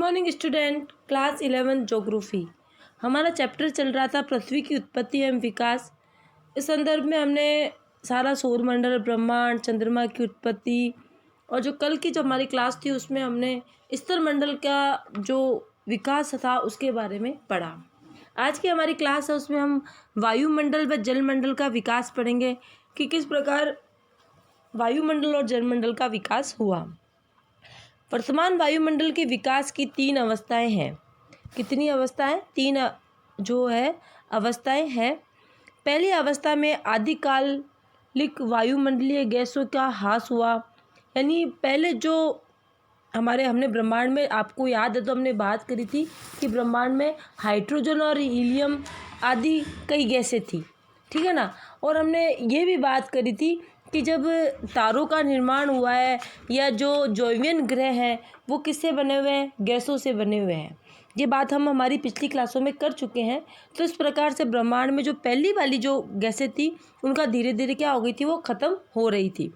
Morning student, class 11 geography. हमारा chapter चल रहा था पृथ्वी की उत्पत्ति एवं विकास। इस संदर्भ में हमने सारा सौरमंडल, ब्रह्मांड, चंद्रमा की उत्पत्ति और जो कल की जो हमारी क्लास थी उसमें हमने स्तरमंडल का जो विकास था उसके बारे में पढ़ा। आज की हमारी क्लास है उसमें हम वायुमंडल व जलमंडल का विकास पढ़ेंगे कि किस प्रकार वायुमंडल और जलमंडल का विकास हुआ। वर्तमान वायुमंडल के विकास की 3 अवस्थाएं हैं। कितनी अवस्थाएं? 3 जो है अवस्थाएं हैं। पहली अवस्था में आदिकालिक वायुमंडलीय गैसों का ह्रास हुआ, यानी पहले जो हमने ब्रह्मांड में, आपको याद है तो हमने बात करी थी कि ब्रह्मांड में हाइड्रोजन और हीलियम आदि कई गैसें थी, ठीक है ना। और हमने ये भी बात करी थी कि जब तारों का निर्माण हुआ है या जो जोवियन ग्रह हैं वो किससे बने हुए हैं? गैसों से बने हुए हैं। ये बात हम हमारी पिछली क्लासों में कर चुके हैं। तो इस प्रकार से ब्रह्मांड में जो पहली वाली जो गैसें थी उनका धीरे धीरे क्या हो गई थी, वो ख़त्म हो रही थी।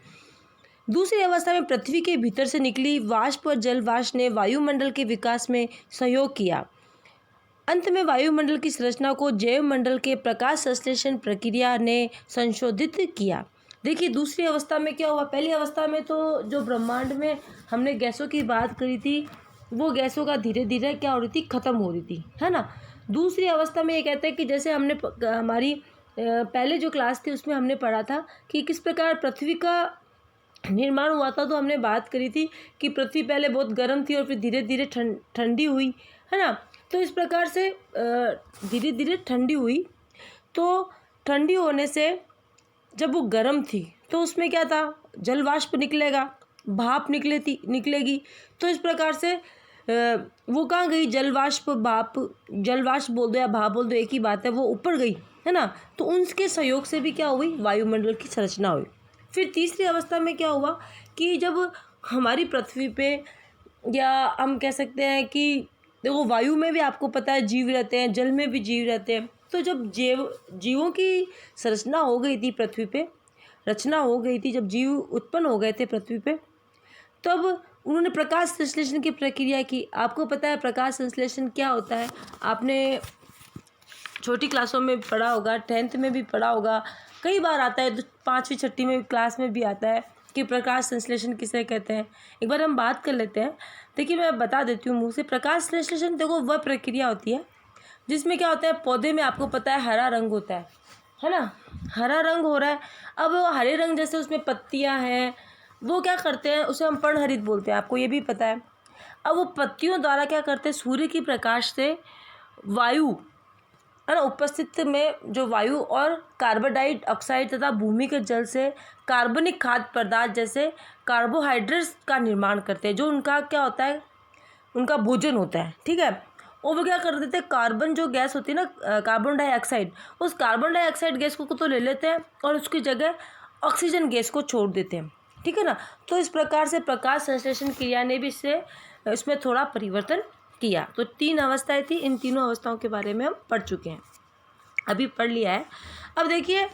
दूसरी अवस्था में पृथ्वी के भीतर से निकली वाष्प और जल वाष्प ने वायुमंडल के विकास में सहयोग किया। अंत में वायुमंडल की संरचना को जैव मंडल के प्रकाश संश्लेषण प्रक्रिया ने संशोधित किया। देखिए दूसरी अवस्था में क्या हुआ, पहली अवस्था में तो जो ब्रह्मांड में हमने गैसों की बात करी थी वो गैसों का धीरे धीरे क्या हो रही थी, ख़त्म हो रही थी, है ना। दूसरी अवस्था में ये कहते हैं कि जैसे हमने हमारी पहले जो क्लास थी उसमें हमने पढ़ा था कि किस प्रकार पृथ्वी का निर्माण हुआ था। तो हमने बात करी थी कि पृथ्वी पहले बहुत गर्म थी और फिर धीरे धीरे ठंडी हुई, है ना। तो इस प्रकार से धीरे धीरे ठंडी हुई। तो ठंडी होने से जब वो गर्म थी तो उसमें क्या था, जल वाष्प निकलेगा, भाप निकलेगी। तो इस प्रकार से वो कहाँ गई, जल वाष्प बोल दो या भाप बोल दो, एक ही बात है, वो ऊपर गई, है ना। तो उनके सहयोग से भी क्या हुई, वायुमंडल की संरचना हुई। फिर तीसरी अवस्था में क्या हुआ कि जब हमारी पृथ्वी पे, या हम कह सकते हैं कि देखो वायु में भी आपको पता है जीव रहते हैं, जल में भी जीव रहते हैं। तो जब जीवों की संरचना हो गई थी पृथ्वी पे, रचना हो गई थी, जब जीव उत्पन्न हो गए थे पृथ्वी पे, तब उन्होंने प्रकाश संश्लेषण की प्रक्रिया की। आपको पता है प्रकाश संश्लेषण क्या होता है, आपने छोटी क्लासों में पढ़ा होगा, 10th में भी पढ़ा होगा, कई बार आता है, 5वीं 6वीं में क्लास में भी आता है कि प्रकाश संश्लेषण किसे कहते हैं। एक बार हम बात कर लेते हैं। देखिए मैं बता देती हूँ मुँह से। प्रकाश संश्लेषण देखो वह प्रक्रिया होती है जिसमें क्या होता है, पौधे में आपको पता है हरा रंग होता है ना, हरा रंग हो रहा है। अब वो हरे रंग जैसे उसमें पत्तियां हैं, वो क्या करते हैं, उसे हम पर्णहरित बोलते हैं, आपको ये भी पता है। अब वो पत्तियों द्वारा क्या करते हैं, सूर्य की प्रकाश से वायु, है ना, उपस्थित में जो वायु और कार्बन डाइऑक्साइड तथा भूमि के जल से कार्बनिक खाद्य पदार्थ जैसे कार्बोहाइड्रेट्स का निर्माण करते हैं, जो उनका क्या होता है, उनका भोजन होता है, ठीक है। और वो क्या कर देते हैं, कार्बन जो गैस होती है ना, कार्बन डाइऑक्साइड, उस कार्बन डाइऑक्साइड गैस को तो ले लेते हैं और उसकी जगह ऑक्सीजन गैस को छोड़ देते हैं, ठीक है ना। तो इस प्रकार से प्रकाश संश्लेषण क्रिया ने भी इसमें थोड़ा परिवर्तन किया। तो 3 अवस्थाएं थी, इन तीनों अवस्थाओं के बारे में हम पढ़ चुके हैं, अभी पढ़ लिया है। अब देखिए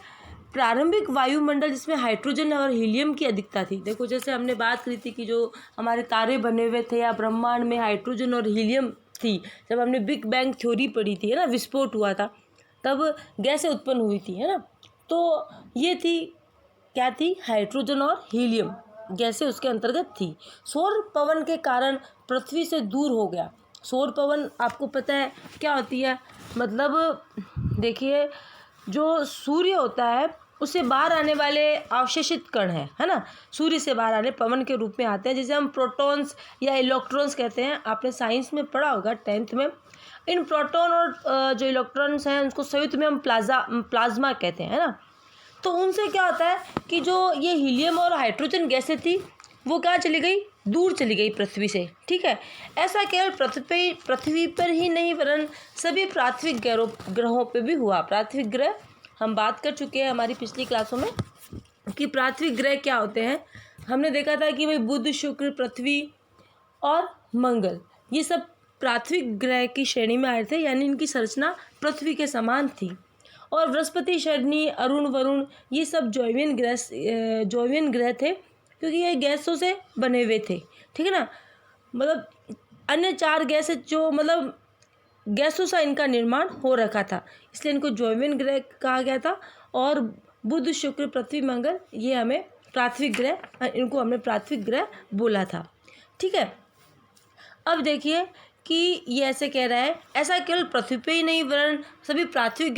प्रारंभिक वायुमंडल जिसमें हाइड्रोजन और हीलियम की अधिकता थी। देखो जैसे हमने बात करी थी कि जो हमारे तारे बने हुए थे या ब्रह्मांड में हाइड्रोजन और हीलियम थी, जब हमने बिग बैंग थ्योरी पढ़ी थी, है ना, विस्फोट हुआ था, तब गैसें उत्पन्न हुई थी, है ना। तो ये थी, क्या थी, हाइड्रोजन और हीलियम गैसें उसके अंतर्गत थी। सौर पवन के कारण पृथ्वी से दूर हो गया। सौर पवन आपको पता है क्या होती है, मतलब देखिए जो सूर्य होता है उससे बाहर आने वाले अवशेषित कण है ना, सूर्य से बाहर आने पवन के रूप में आते हैं, जिसे हम प्रोटॉन्स या इलेक्ट्रॉन्स कहते हैं। आपने साइंस में पढ़ा होगा 10th में। इन प्रोटॉन और जो इलेक्ट्रॉन्स हैं उसको संयुक्त में हम प्लाज्मा कहते हैं, है ना। तो उनसे क्या होता है कि जो ये हीलियम और हाइड्रोजन गैसें थी वो क्या चली गई, दूर चली गई पृथ्वी से, ठीक है। ऐसा केवल पृथ्वी पर ही नहीं वरन सभी पृथ्वी ग्रहों पे भी हुआ। पृथ्वी ग्रह हम बात कर चुके हैं हमारी पिछली क्लासों में कि पृथ्वी ग्रह क्या होते हैं। हमने देखा था कि भाई बुध, शुक्र, पृथ्वी और मंगल, ये सब पृथ्वी ग्रह की श्रेणी में आए थे, यानी इनकी संरचना पृथ्वी के समान थी। और बृहस्पति, शनि, अरुण, वरुण, ये सब जोवियन ग्रह थे क्योंकि ये गैसों से बने हुए थे, ठीक है ना। मतलब अन्य 4 गैसें जो मतलब गैसों से इनका निर्माण हो रखा था, इसलिए इनको जैविक ग्रह कहा गया था। और बुध, शुक्र, पृथ्वी, मंगल ये हमें प्राथमिक ग्रह, इनको हमने प्राथमिक ग्रह बोला था। ठीक है, अब देखिए कि ये ऐसे कह रहा है, ऐसा केवल पृथ्वी पे ही नहीं वरन सभी प्राथमिक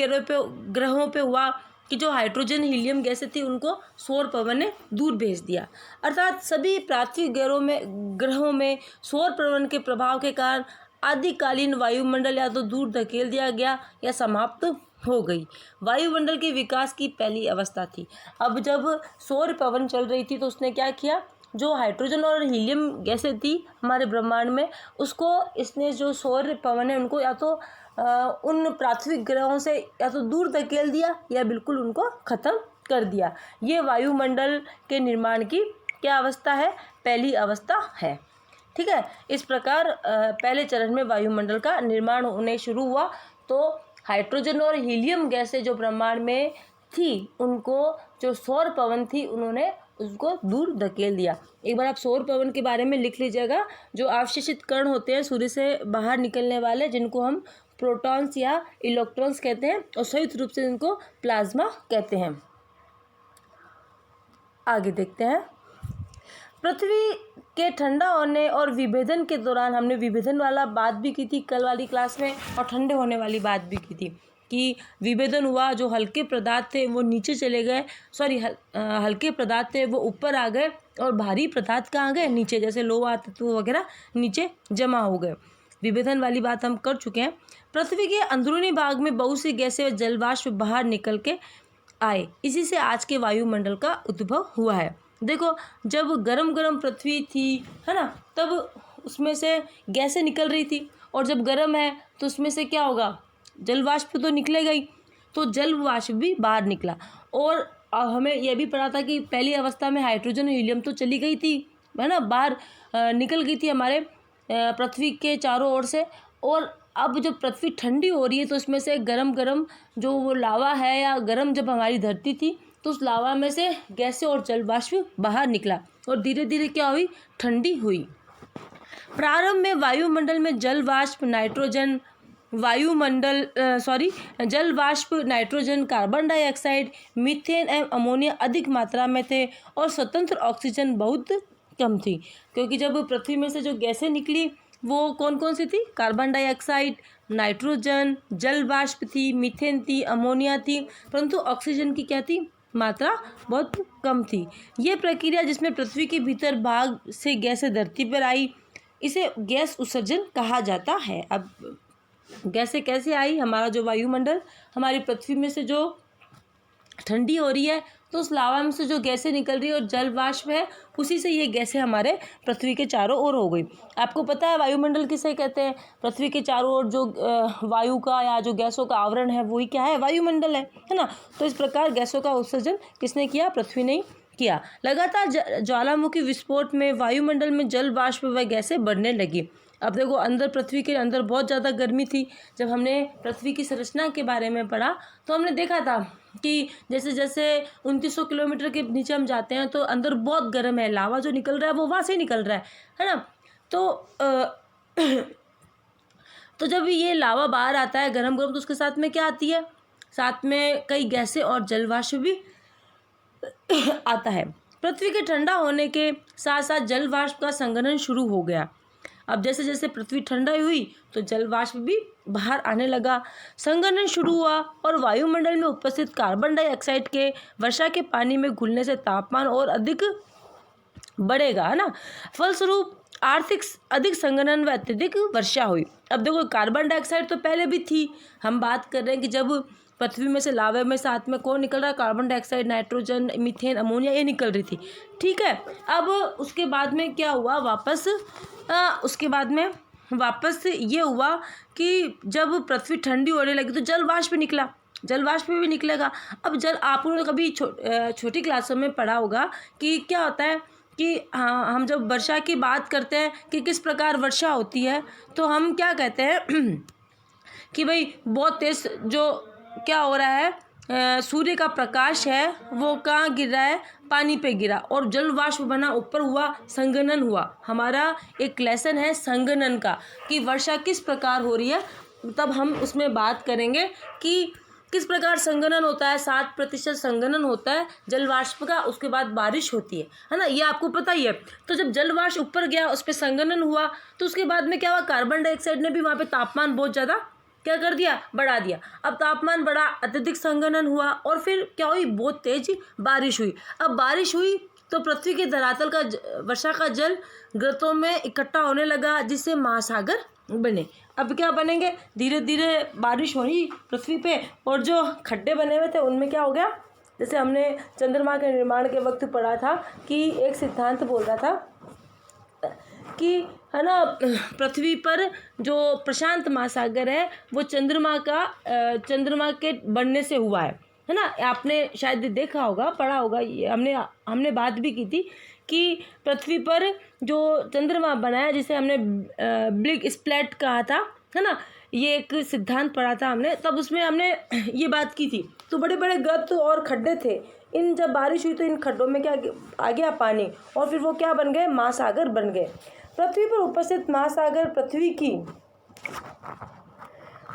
ग्रहों पे हुआ कि जो हाइड्रोजन हीलियम गैसें थी उनको सौर पवन ने दूर भेज दिया। अर्थात सभी प्राथमिक ग्रहों में सौर पवन के प्रभाव के कारण आदिकालीन वायुमंडल या तो दूर धकेल दिया गया या समाप्त हो गई। वायुमंडल के विकास की पहली अवस्था थी। अब जब सौर पवन चल रही थी तो उसने क्या किया, जो हाइड्रोजन और हीलियम गैसें थी हमारे ब्रह्मांड में, उसको इसने जो सौर पवन है उनको या तो उन प्राथमिक ग्रहों से या तो दूर धकेल दिया या बिल्कुल उनको ख़त्म कर दिया। ये वायुमंडल के निर्माण की क्या अवस्था है, पहली अवस्था है। ठीक है, इस प्रकार पहले चरण में वायुमंडल का निर्माण होने शुरू हुआ। तो हाइड्रोजन और हीलियम गैसें जो ब्रह्मांड में थी उनको जो सौर पवन थी उन्होंने उसको दूर धकेल दिया। एक बार आप सौर पवन के बारे में लिख लीजिएगा। जो अवशोषित कण होते हैं सूर्य से बाहर निकलने वाले, जिनको हम प्रोटॉन्स या इलेक्ट्रॉन्स कहते हैं, और संयुक्त रूप से इनको प्लाज्मा कहते हैं। आगे देखते हैं, पृथ्वी के ठंडा होने और विभेदन के दौरान हमने विभेदन वाला बात भी की थी कल वाली क्लास में, और ठंडे होने वाली बात भी की थी कि विभेदन हुआ, जो हल्के पदार्थ थे वो नीचे चले गए, हल्के पदार्थ थे वो ऊपर आ गए और भारी पदार्थ कहाँ गए, नीचे, जैसे लोहा तत्व वगैरह नीचे जमा हो गए। विभेदन वाली बात हम कर चुके हैं। पृथ्वी के अंदरूनी भाग में बहुत सी गैसें व जलवाष्प बाहर निकल के आए, इसी से आज के वायुमंडल का उद्भव हुआ है। देखो, जब गरम गरम पृथ्वी थी, है ना, तब उसमें से गैसें निकल रही थी, और जब गर्म है तो उसमें से क्या होगा, जलवाष्प तो निकलेगा ही, तो जलवाष्प भी बाहर निकला। और हमें यह भी पता था कि पहली अवस्था में हाइड्रोजन और हीलियम तो चली गई थी, है ना, बाहर निकल गई थी हमारे पृथ्वी के चारों ओर से। और अब जब पृथ्वी ठंडी हो रही है तो उसमें से गरम गरम जो वो लावा है, या गरम जब हमारी धरती थी तो उस लावा में से गैसें और जलवाष्प बाहर निकला और धीरे धीरे क्या हुई, ठंडी हुई। प्रारंभ में वायुमंडल में जलवाष्प नाइट्रोजन, कार्बन डाइऑक्साइड, मीथेन एवं अमोनिया अधिक मात्रा में थे और स्वतंत्र ऑक्सीजन बहुत कम थी। क्योंकि जब पृथ्वी में से जो गैसें निकली वो कौन कौन सी थी, कार्बन डाइऑक्साइड, नाइट्रोजन, जलवाष्प थी, मीथेन थी, अमोनिया थी, परंतु ऑक्सीजन की क्या थी, मात्रा बहुत कम थी। ये प्रक्रिया जिसमें पृथ्वी के भीतर भाग से गैसें धरती पर आई, इसे गैस उत्सर्जन कहा जाता है। अब गैसें कैसे आई, हमारा जो वायुमंडल हमारी पृथ्वी में से जो ठंडी हो रही है तो उस लावा में से जो गैसें निकल रही है और जल वाष्प है, उसी से ये गैसें हमारे पृथ्वी के चारों ओर हो गई। आपको पता है वायुमंडल किसे कहते हैं, पृथ्वी के चारों ओर जो वायु का या जो गैसों का आवरण है वही क्या है, वायुमंडल है ना। तो इस प्रकार गैसों का उत्सर्जन किसने किया, पृथ्वी ने किया। लगातार ज्वालामुखी विस्फोट में वायुमंडल में जल वाष्प व गैसें बढ़ने लगी। अब देखो, अंदर पृथ्वी के अंदर बहुत ज़्यादा गर्मी थी। जब हमने पृथ्वी की संरचना के बारे में पढ़ा तो हमने देखा था कि जैसे जैसे 2900 किलोमीटर के नीचे हम जाते हैं तो अंदर बहुत गर्म है, लावा जो निकल रहा है वो वहाँ से निकल रहा है ना। तो जब ये लावा बाहर आता है गरम गरम, तो उसके साथ में क्या आती है, साथ में कई गैसें और जलवाष्प भी आता है। पृथ्वी के ठंडा होने के साथ साथ जलवाष्प का संघनन शुरू हो गया। अब जैसे जैसे पृथ्वी ठंडा हुई तो जलवाष्प भी बाहर आने लगा, संघनन शुरू हुआ और वायुमंडल में उपस्थित कार्बन डाइऑक्साइड के वर्षा के पानी में घुलने से तापमान और अधिक बढ़ेगा, है ना। फलस्वरूप अधिक संघनन व अत्यधिक वर्षा हुई। अब देखो, कार्बन डाइऑक्साइड तो पहले भी थी, हम बात कर रहे हैं कि जब पृथ्वी में से लावे में साथ में कौन निकल रहा है, carbon dioxide, nitrogen, methane, ammonia, ये निकल रही थी, ठीक है। अब उसके बाद में क्या हुआ, वापस ये हुआ कि जब पृथ्वी ठंडी होने लगी तो जलवाष्प निकला, जलवाष्प भी निकलेगा। अब आप लोगों ने कभी छोटी क्लासों में पढ़ा होगा कि क्या होता है कि हाँ, हम जब वर्षा की बात करते हैं कि किस प्रकार वर्षा होती है, तो हम क्या कहते हैं कि भाई बहुत तेज जो क्या हो रहा है सूर्य का प्रकाश है वो कहाँ गिर रहा है, पानी पे गिरा, और जल वाष्प बना ऊपर हुआ, संघनन हुआ। हमारा एक लेसन है संघनन का, कि वर्षा किस प्रकार हो रही है, तब हम उसमें बात करेंगे कि किस प्रकार संघनन होता है। 7% संघनन होता है जल वाष्प का, उसके बाद बारिश होती है ना, ये आपको पता ही है। तो जब जल वाष्प ऊपर गया, उस पर संघनन हुआ, तो उसके बाद में क्या हुआ, कार्बन डाइऑक्साइड ने भी वहाँ पे तापमान बहुत ज़्यादा क्या कर दिया, बढ़ा दिया। अब तापमान बढ़ा, अत्यधिक संघनन हुआ, और फिर क्या हुई, बहुत तेज बारिश हुई। अब बारिश हुई तो पृथ्वी के धरातल का वर्षा का जल गर्तों में इकट्ठा होने लगा, जिससे महासागर बने। अब क्या बनेंगे, धीरे धीरे बारिश हुई पृथ्वी पे, और जो खड्डे बने हुए थे उनमें क्या हो गया, जैसे हमने चंद्रमा के निर्माण के वक्त पढ़ा था कि एक सिद्धांत बोल रहा था कि है ना, पृथ्वी पर जो प्रशांत महासागर है वो चंद्रमा के बनने से हुआ है ना। आपने शायद देखा होगा, पढ़ा होगा, ये हमने बात भी की थी कि पृथ्वी पर जो चंद्रमा बना है, जिसे हमने बिग स्प्लैट कहा था, है ना, ये एक सिद्धांत पढ़ा था हमने, तब उसमें हमने ये बात की थी। तो बड़े बड़े गर्त और खड्डे थे, इन जब बारिश हुई तो इन खड्डों में क्या आ गया, पानी, और फिर वो क्या बन गए, महासागर बन गए। पृथ्वी पर उपस्थित महासागर पृथ्वी की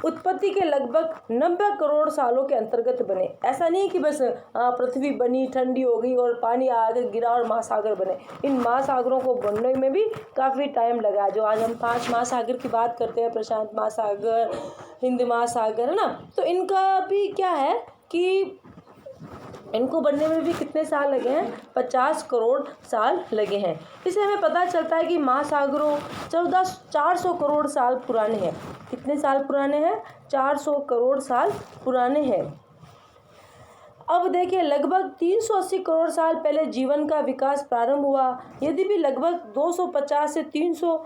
उत्पत्ति के लगभग 90 करोड़ सालों के अंतर्गत बने। ऐसा नहीं कि बस पृथ्वी बनी, ठंडी हो गई और पानी आगे गिरा और महासागर बने। इन महासागरों को बनने में भी काफ़ी टाइम लगा। जो आज हम 5 महासागर की बात करते हैं, प्रशांत महासागर, हिंद महासागर, है ना, तो इनका भी क्या है कि इनको बनने में भी कितने साल लगे हैं, 50 करोड़ साल लगे हैं। इससे हमें पता चलता है कि महासागरों 400 करोड़ साल पुराने हैं। कितने साल पुराने हैं, 400 करोड़ साल पुराने हैं। अब देखिए, लगभग 380 करोड़ साल पहले जीवन का विकास प्रारंभ हुआ। यदि भी लगभग 250 से 300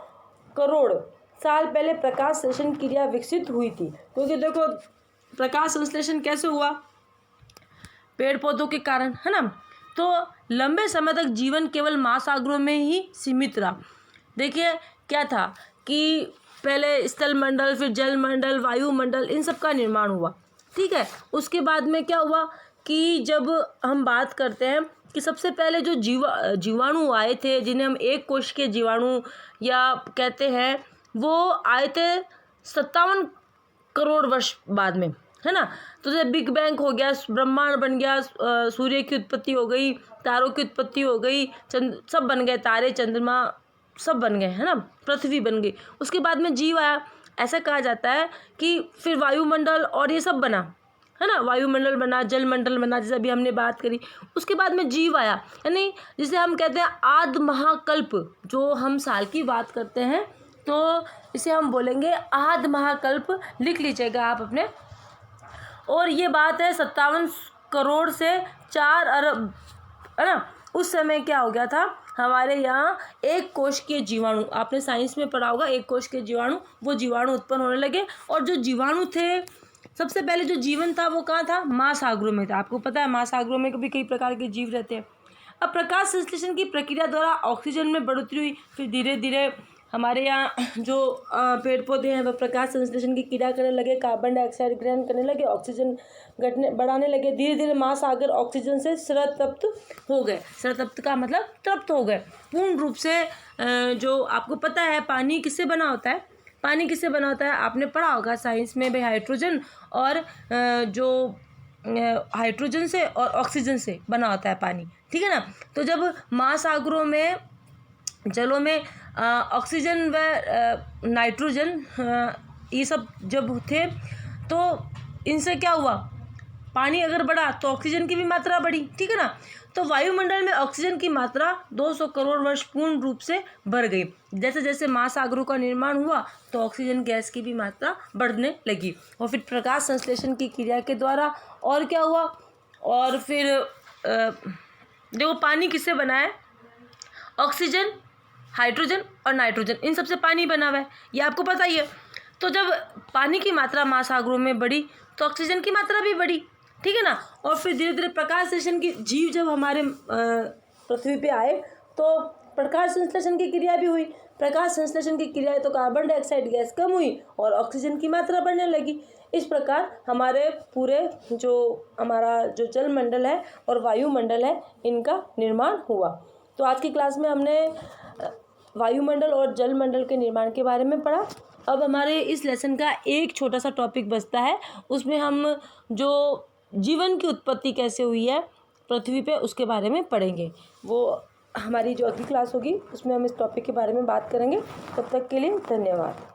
करोड़ साल पहले प्रकाश संश्लेषण क्रिया विकसित हुई थी। क्योंकि देखो, प्रकाश संश्लेषण कैसे हुआ, पेड़ पौधों के कारण, है ना। तो लंबे समय तक जीवन केवल महासागरों में ही सीमित रहा। देखिए क्या था कि पहले स्थल मंडल, फिर जल मंडल, वायुमंडल, इन सब का निर्माण हुआ, ठीक है। उसके बाद में क्या हुआ कि जब हम बात करते हैं कि सबसे पहले जो जीवाणु आए थे, जिन्हें हम एक कोश के जीवाणु या कहते हैं, वो आए थे 57 करोड़ वर्ष बाद में, है ना। तो जैसे बिग बैंग हो गया, ब्रह्मांड बन गया, सूर्य की उत्पत्ति हो गई, तारों की उत्पत्ति हो गई, सब बन गए, तारे, चंद्रमा सब बन गए, है ना, पृथ्वी बन गई। उसके बाद में जीव आया। ऐसा कहा जाता है कि फिर वायुमंडल और ये सब बना, है ना, वायुमंडल बना, जल मंडल बना, जैसे अभी हमने बात करी। उसके बाद में जीव आया, यानी जिसे हम कहते हैं आद महाकल्प। जो हम साल की बात करते हैं तो इसे हम बोलेंगे आद महाकल्प। लिख लीजिएगा आप अपने। और ये बात है 57 करोड़ से 4 अरब, है ना। उस समय क्या हो गया था, हमारे यहाँ एक कोश के जीवाणु, आपने साइंस में पढ़ा होगा, एक कोश के जीवाणु, वो जीवाणु उत्पन्न होने लगे। और जो जीवाणु थे, सबसे पहले जो जीवन था वो कहाँ था, महासागरों में था। आपको पता है महासागरों में भी कई प्रकार के जीव रहते हैं। अब प्रकाश संश्लेषण की प्रक्रिया द्वारा ऑक्सीजन में बढ़ोतरी हुई। फिर धीरे धीरे हमारे यहाँ जो पेड़ पौधे हैं वह प्रकाश संश्लेषण की क्रिया करने लगे, कार्बन डाइऑक्साइड ग्रहण करने लगे, ऑक्सीजन बढ़ाने लगे। धीरे धीरे महासागर ऑक्सीजन से सरतप्त हो गए। सरतप्त का मतलब तृप्त हो गए पूर्ण रूप से। जो आपको पता है पानी किससे बना होता है, पानी किससे बना होता है, आपने पढ़ा होगा साइंस में भाई, हाइड्रोजन और जो हाइड्रोजन से और ऑक्सीजन से बना होता है पानी, ठीक है ना। तो जब महासागरों में, जलों में ऑक्सीजन व नाइट्रोजन ये सब जब थे, तो इनसे क्या हुआ, पानी अगर बढ़ा तो ऑक्सीजन की भी मात्रा बढ़ी, ठीक है ना। तो वायुमंडल में ऑक्सीजन की मात्रा 200 करोड़ वर्ष पूर्ण रूप से बढ़ गई। जैसे जैसे महासागरों का निर्माण हुआ तो ऑक्सीजन गैस की भी मात्रा बढ़ने लगी। और फिर प्रकाश संश्लेषण की क्रिया के द्वारा और क्या हुआ, और फिर देखो पानी किससे बना है, ऑक्सीजन, हाइड्रोजन और नाइट्रोजन, इन सबसे पानी बना हुआ है, ये आपको पता ही है। तो जब पानी की मात्रा महासागरों में बढ़ी तो ऑक्सीजन की मात्रा भी बढ़ी, ठीक है ना। और फिर धीरे धीरे प्रकाश संश्लेषण की जीव जब हमारे पृथ्वी पे आए तो प्रकाश संश्लेषण की क्रिया भी हुई। प्रकाश संश्लेषण की क्रिया है तो कार्बन डाइऑक्साइड गैस कम हुई और ऑक्सीजन की मात्रा बढ़ने लगी। इस प्रकार हमारे पूरे जो हमारा जो जलमंडल है और वायुमंडल है इनका निर्माण हुआ। तो आज की क्लास में हमने वायुमंडल और जलमंडल के निर्माण के बारे में पढ़ा। अब हमारे इस लेसन का एक छोटा सा टॉपिक बचता है, उसमें हम जो जीवन की उत्पत्ति कैसे हुई है पृथ्वी पे उसके बारे में पढ़ेंगे। वो हमारी जो अगली क्लास होगी उसमें हम इस टॉपिक के बारे में बात करेंगे। तब तक के लिए धन्यवाद।